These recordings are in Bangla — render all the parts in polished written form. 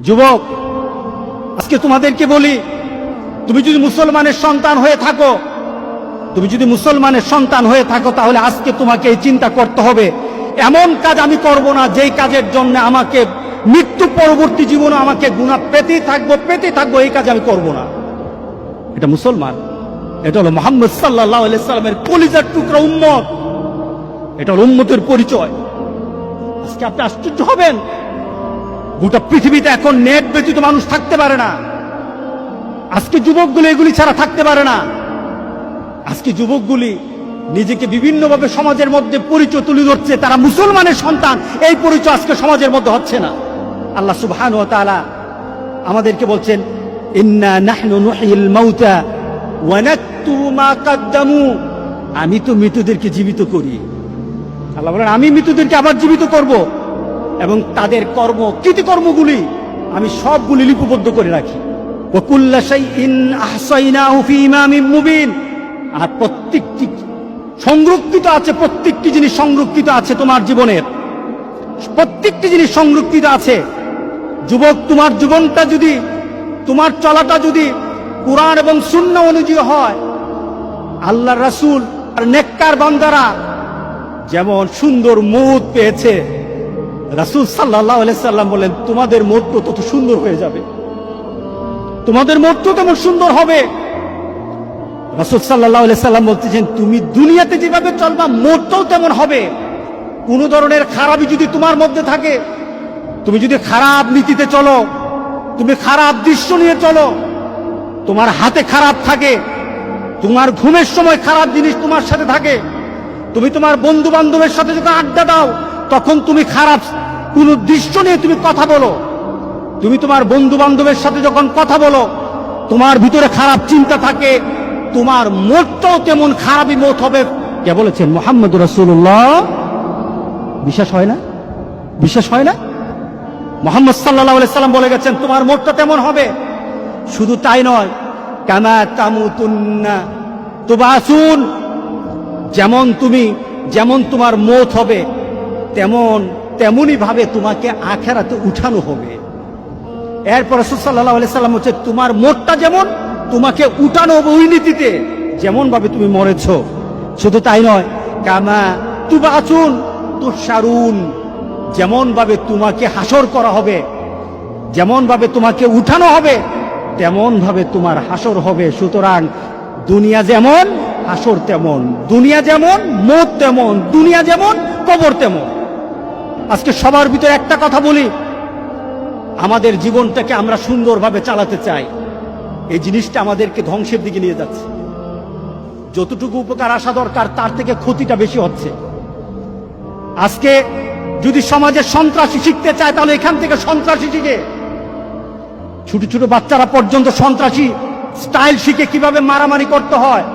যুবক, আজকে তোমাদেরকে বলি, তুমি যদি মুসলমানের সন্তান হয়ে থাকো, তাহলে আজকে তোমাকে এই চিন্তা করতে হবে, এমন কাজ আমি করব না যেই কাজের জন্য আমাকে মৃত্যু পরবর্তী জীবনে আমাকে গুনাহ পেতেই থাকবো, এই কাজ আমি করব না। এটা মুসলমান, এটা হলো মুহাম্মদ সাল্লাল্লাহু আলাইহি সাল্লামের কলিজার টুকরা উম্মত, এটা হলো উম্মতের পরিচয়। আজকে আপনি আশ্চর্য হবেন, গোটা পৃথিবীতে এখন নেট ব্যতীত মানুষ থাকতে পারে না। আজকে যুবকগুলি এগুলি ছাড়া থাকতে পারে না। আজকে যুবকগুলি নিজেকে বিভিন্নভাবে সমাজের মধ্যে পরিচয় তুলে ধরছে, তারা মুসলমানের সন্তান, এই পরিচয় আজকে সমাজের মধ্যে হচ্ছে না। আল্লাহ সুবহানাহু ওয়া তাআলা আমাদেরকে বলছেন, ইন্না নাহনু নুহয়িল মাউতা ওয়া নাকতুবু মা কদ্দামু, আমি তো মৃতদেরকে জীবিত করি। আল্লাহ বলেন, আমি মৃতদেরকে আবার জীবিত করব এবং তাদের কৃতকর্মগুলি আমি সবগুলি লিপিবদ্ধ করে রাখি। ওয়া কুল্লা শাইইন আহসাইনাহু ফি ইমামিন মুবিন, আর প্রত্যেকটি জিনিস সংরক্ষিত আছে তোমার জীবনের, প্রত্যেকটি জিনিস সংরক্ষিত আছে। যুবক, তোমার জীবনটা যদি, তোমার চলাটা যদি কুরআন এবং সুন্নাহ অনুযায়ী হয়, আল্লাহর রাসূল আর নেককার বান্দারা যেমন সুন্দর মউত পেয়েছে, রাসূল সাল্লাল্লাহু আলাইহি সাল্লাম বলেন, তোমাদের মউতও তত সুন্দর হয়ে যাবে, তোমাদের মউতও তেমন সুন্দর হবে। রাসূল সাল্লাল্লাহু আলাইহি সাল্লাম বলতেছেন, তুমি দুনিয়াতে যেভাবে চলবা মউতও তেমন হবে। কোন ধরনের খারাপই যদি তোমার মধ্যে থাকে, তুমি যদি খারাপ নীতিতে চলো, তুমি খারাপ দৃশ্য নিয়ে চলো, তোমার হাতে খারাপ থাকে, তোমার ঘুমের সময় খারাপ জিনিস তোমার সাথে থাকে, তুমি তোমার বন্ধু বান্ধবের সাথে যখন আড্ডা দাও তখন তুমি খারাপ কোন দৃশ্য নিয়ে তুমি কথা বলো, তুমি তোমার বন্ধু বান্ধবের সাথে যখন কথা বলো তোমার ভিতরে খারাপ চিন্তা থাকে, তোমার মতটাও তেমন খারাপই মত হবে। কে বলেছেন? মুহাম্মদুর রাসূলুল্লাহ। বিশ্বাস হয় না? মুহাম্মদ সাল্লাল্লাহু আলাইহি সাল্লাম বলে গেছেন, তোমার মতটা তেমন হবে। শুধু তাই নয়, কামা তামুতুন্না তুবাসুন, যেমন তোমার মত হবে তেমনি ভাবে তোমাকে আখিরাতে উঠানো হবে। এরপর রাসূল সাল্লাল্লাহু আলাইহি সাল্লাম বলেছেন, তোমার মতটা যেমন তোমাকে উঠানো হবে ওই নীতিতে, যেমন ভাবে তুমি মরেছো। শুধু তাই নয়, কামা তুবাসুন তুশারুন, যেমন ভাবে তোমাকে হাসর করা হবে, যেমন ভাবে তোমাকে উঠানো হবে তেমন ভাবে তোমার হাসর হবে। সুতরাং দুনিয়া যেমন হাসর তেমন, দুনিয়া যেমন মত তেমন, দুনিয়া যেমন কবর তেমন। আজকে সবার ভিতরে একটা কথা বলি, আমাদের জীবনটাকে আমরা সুন্দরভাবে চালাতে চাই, এই জিনিসটা আমাদেরকে ধ্বংসের দিকে নিয়ে যাচ্ছে। যতটুকু উপকার আসা দরকার তার থেকে ক্ষতিটা বেশি হচ্ছে। আজকে যদি সমাজে সন্ত্রাসী শিখতে চায় তাহলে এখান থেকে সন্ত্রাসী শিখে, ছোট ছোট বাচ্চারা পর্যন্ত সন্ত্রাসী স্টাইল শিখে কিভাবে মারামারি করতে হয়,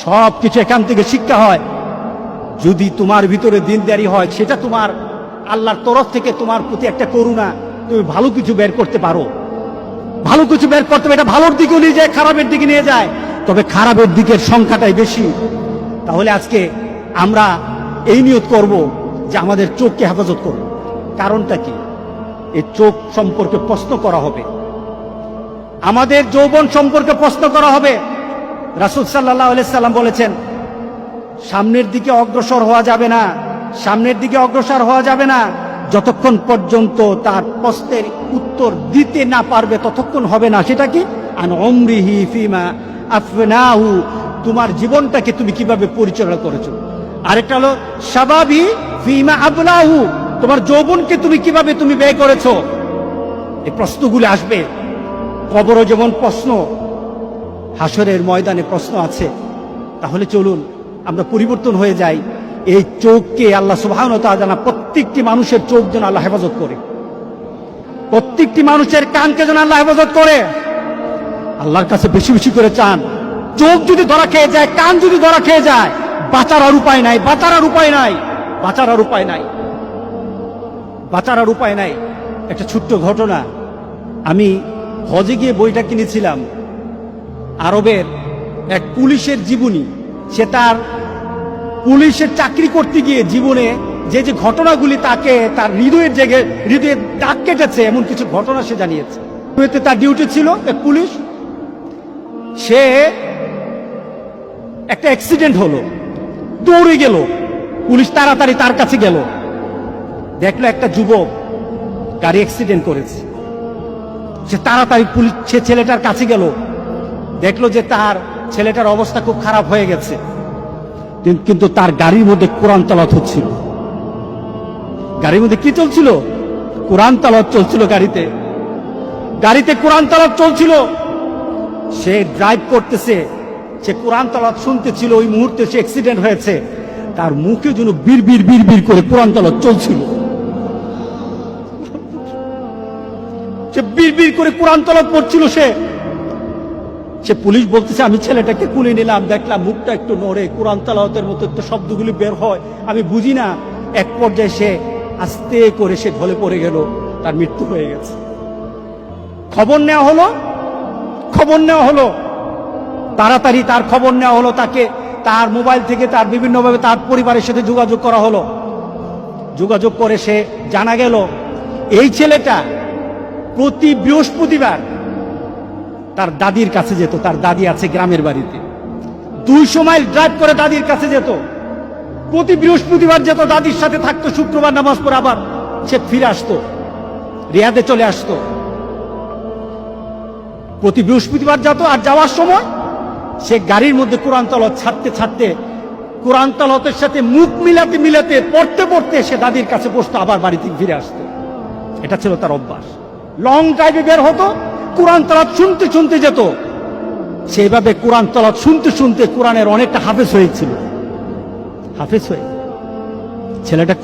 সব কিছু এখান থেকে শিক্ষা হয়। যদি তোমার ভিতরে দিনদারি হয়, সেটা তোমার আল্লাহর তরফ থেকে তোমার প্রতি একটা করুণা, তুমি ভালো কিছু বের করতে পারো, ভালো কিছু বের করতে হবে। এটা ভালোর দিকেও নিয়ে যায়, খারাপের দিকে নিয়ে যায়, তবে খারাপের দিকের সংখ্যাটাই বেশি। তাহলে আজকে আমরা এই নিয়ত করব যে আমাদের চোখকে হেফাজত করব। কারণটা কি? এই চোখ সম্পর্কে প্রশ্ন করা হবে, আমাদের যৌবন সম্পর্কে প্রশ্ন করা হবে। রাসূল সাল্লাল্লাহু আলাইহি সাল্লাম বলেছেন, সামনের দিকে অগ্রসর হওয়া যাবে না যতক্ষণ পর্যন্ত তার প্রশ্নের উত্তর দিতে না পারবে ততক্ষণ হবে না। সেটা কি? আন উমরিহি ফিমা আফনাহু, তোমার জীবনটাকে তুমি কিভাবে পরিচালনা করেছো। আরেকটা হলো শাবাবি ফিমা আবলাহু, তোমার যৌবনকে তুমি কিভাবে ব্যয় করেছো। এই প্রশ্নগুলো আসবে। কবরও যেমন প্রশ্ন, হাসরের ময়দানে প্রশ্ন আছে। তাহলে চলুন আমরা পরিবর্তন হয়ে যাই। এই চোখকে আল্লাহ সুবহানাহু ওয়া তাআলা, প্রত্যেকটি মানুষের চোখ যেন আল্লাহ হেফাজত করে, প্রত্যেকটি মানুষের কানকে যেন আল্লাহ হেফাজত করে। আল্লাহর কাছে বেশি বেশি করে চান। চোখ যদি ধরা খেয়ে যায়, কান যদি ধরা খেয়ে যায়, বাঁচার আর উপায় নাই। একটা ছোট্ট ঘটনা, আমি হজে গিয়ে বইটা কিনেছিলাম, আরবের এক পুলিশের জীবনী। সে তার পুলিশের চাকরি করতে গিয়ে জীবনে যে যে ঘটনাগুলি তাকে তার হৃদয়ের দাগ কেটেছে, এমন কিছু ঘটনা সে জানিয়েছে। তার ডিউটি ছিল পুলিশ, সে একটা অ্যাক্সিডেন্ট হলো, দৌড়ে গেল, পুলিশ তাড়াতাড়ি তার কাছে গেল, দেখলো একটা যুবক গাড়ি অ্যাক্সিডেন্ট করেছে। সে তাড়াতাড়ি সে ছেলেটার কাছে গেল, দেখলো যে তার ছেলেটার অবস্থা খুব খারাপ হয়ে গেছে, কিন্তু তার গাড়ির মধ্যে কোরআন তেলাওয়াত হচ্ছিল। গাড়ির মধ্যে কি চলছিল? কোরআন তেলাওয়াত চলছিল। গাড়িতে কোরআন তেলাওয়াত চলছিল। সে ড্রাইভ করতেছে, সে কোরআন তেলাওয়াত শুনতেছিল। ওই মুহূর্তে সে অ্যাক্সিডেন্ট হয়েছে, তার মুখে যেন বিড় করে কোরআন তেলাওয়াত চলছিল। সে বিড় করে কোরআন তেলাওয়াত পড়ছিল। সে পুলিশ বলতেছে, আমি ছেলেটাকে কুলে নিলাম, দেখলাম মুখটা একটু নড়ে, কোরআন তেলাওয়াতের মতো একটু শব্দগুলি বের হয়, আমি বুঝি না। এক পর্যায়ে সে আস্তে করে সে ঢলে পড়ে গেল, তার মৃত্যু হয়ে গেছে। খবর নেওয়া হলো, তাড়াতাড়ি তার খবর নেওয়া হলো, তাকে তার মোবাইল থেকে তার বিভিন্নভাবে তার পরিবারের সাথে যোগাযোগ করা হলো। যোগাযোগ করে সে জানা গেল এই ছেলেটা প্রতি বৃহস্পতিবার তার দাদির কাছে যেত। তার দাদি আছে গ্রামের বাড়িতে, 200 মাইল ড্রাইভ করে দাদির কাছে যেত। প্রতি বৃহস্পতিবার যেত, দাদির সাথে থাকতো, শুক্রবার নামাজ পড়ে আবার সে ফিরে আসতো, রিয়াদে চলে আসতো। প্রতি বৃহস্পতিবার যেত, আর যাওয়ার সময় সে গাড়ির মধ্যে কোরআন তেলাওয়াত ছাড়তে কোরআন তেলাওয়াতের সাথে মুখ মিলাতে পড়তে সে দাদির কাছে বসতো, আবার বাড়ি থেকে ফিরে আসতো। এটা ছিল তার অভ্যাস। লং ড্রাইভে বের হতো, কোরআন তেলাওয়াত শুনতে যেত। সেইভাবে কোরআন তেলাওয়াত শুনতে কোরআনের অনেকটা হাফেজ হয়েছিল। ছেলেটা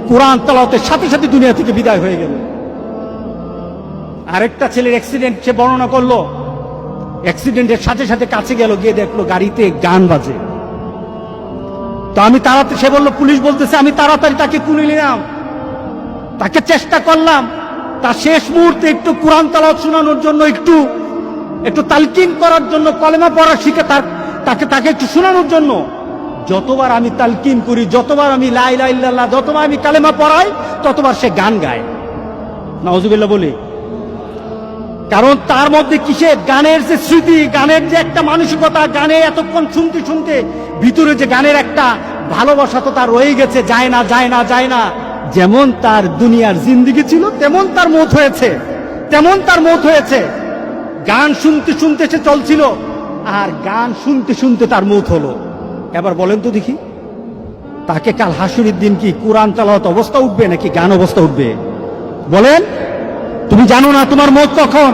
কোরআন তেলাওয়াতের সাথে দুনিয়া থেকে বিদায় হয়ে গেল। আরেকটা ছেলের অ্যাক্সিডেন্ট সে বর্ণনা করলো। অ্যাক্সিডেন্টের সাথে কাছে গেল, গিয়ে দেখলো গাড়িতে গান বাজে। তো সে বললো, পুলিশ বলতেছে, আমি তাড়াতাড়ি তাকে কুলে নিলাম, তাকে চেষ্টা করলাম তার শেষ মুহূর্তে একটু কোরআন তেলাওয়াত শোনানোর জন্য, একটু তালকিন করার জন্য, কলেমা পড়া শিখে তাকে একটু শোনানোর জন্য। যতবার আমি তালকিন করি, যতবার আমি লা ইলাহা ইল্লাল্লাহ, যতবার আমি কালেমা পড়াই, ততবার সে গান গায়। নাউজুবিল্লাহ বলি। কারণ তার মধ্যে কিসের গানের যে স্মৃতি, গানের যে একটা মানসিকতা, গানে এতক্ষণ শুনতে ভিতরে যে গানের একটা ভালোবাসা তো তার রয়ে গেছে, যায় না। যেমন তার দুনিয়ার জিন্দেগি ছিল, তেমন তার মৌত হয়েছে। গান শুনতে সে চলছিল, আর গান শুনতে তার মৌত হলো। এবার বলেন তো দেখি, তাকে কাল হাসুরের দিন কি কোরআন তেলাওয়াত অবস্থা উঠবে নাকি গান অবস্থা উঠবে? বলেন। তুমি জানো না তোমার মৌত কখন,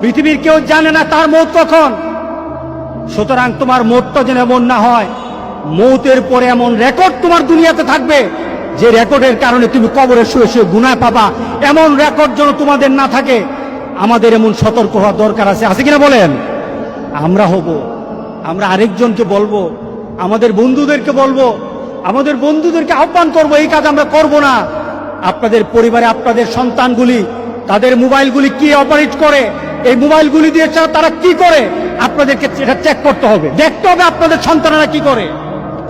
পৃথিবীর কেউ জানে না তার মৌত কখন। সুতরাং তোমার মৌতটা যেন এমন না হয়, মৌতের পরে এমন রেকর্ড তোমার দুনিয়াতে থাকবে যে রেকর্ডের কারণে তুমি কবরে শুয়ে গুনাহ পাবা। এমন রেকর্ড যেন তোমাদের না থাকে। আমাদের এমন সতর্ক হওয়া দরকার আছে কিনা বলেন? আমরা আরেকজনকে বলবো, আমাদের বন্ধুদেরকে আহ্বান করবো, এই কাজ আমরা করব না। আপনাদের পরিবারে আপনাদের সন্তানগুলি তাদের মোবাইলগুলি কি অপারেট করে, এই মোবাইলগুলি দিয়ে তারা কি করে, আপনাদেরকে এটা চেক করতে হবে, দেখতে হবে আপনাদের সন্তানেরা কি করে।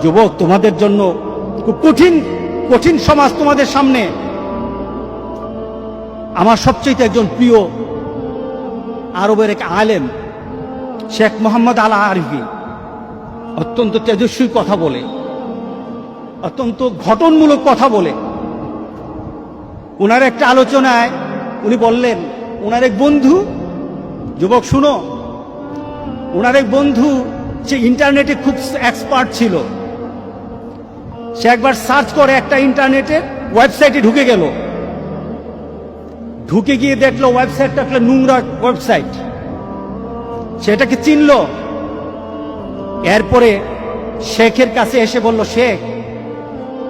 যুবক, তোমাদের জন্য খুব কঠিন সমাজ তোমাদের সামনে। আমার সবচেয়ে একজন প্রিয় আরবের এক আলেম শেখ মোহাম্মদ আল আরফি অত্যন্ত তেজস্বী কথা বলে, অত্যন্ত ঘটনমূলক কথা বলে। ওনার একটা আলোচনায় উনি বললেন, ওনার এক বন্ধু, যুবক শুনো, ওনার এক বন্ধু সে ইন্টারনেটে খুব এক্সপার্ট ছিল। সে একবার সার্চ করে একটা ইন্টারনেটের ওয়েবসাইটে ঢুকে গিয়ে দেখলো ওয়েবসাইটটা একটা নোংরা ওয়েবসাইট। সেটাকে চিনল। এরপরে শেখের কাছে এসে বলল, শেখ,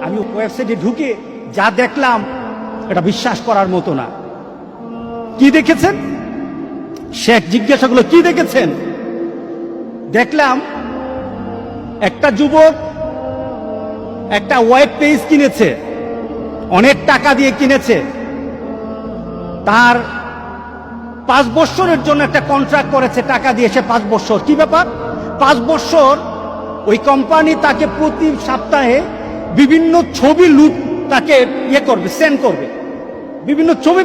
আমি ওয়েবসাইটে ঢুকে যা দেখলাম এটা বিশ্বাস করার মতো না। কি দেখেছেন? শেখ জিজ্ঞাসা করলো, কি দেখেছেন? দেখলাম একটা যুবক একটা ওয়েব পেজ কিনেছে, অনেক টাকা দিয়ে কিনেছে। তার 5 বছরের জন্য একটা কন্ট্রাক্ট করেছে, টাকা দিয়ে সে 5 বছর। কি ব্যাপার? 5 বছর ওই কোম্পানি তাকে প্রতি সপ্তাহে বিভিন্ন ছবি লুট তাকে ইয়ে করবে, সেন্ড করবে, বিভিন্ন ছবি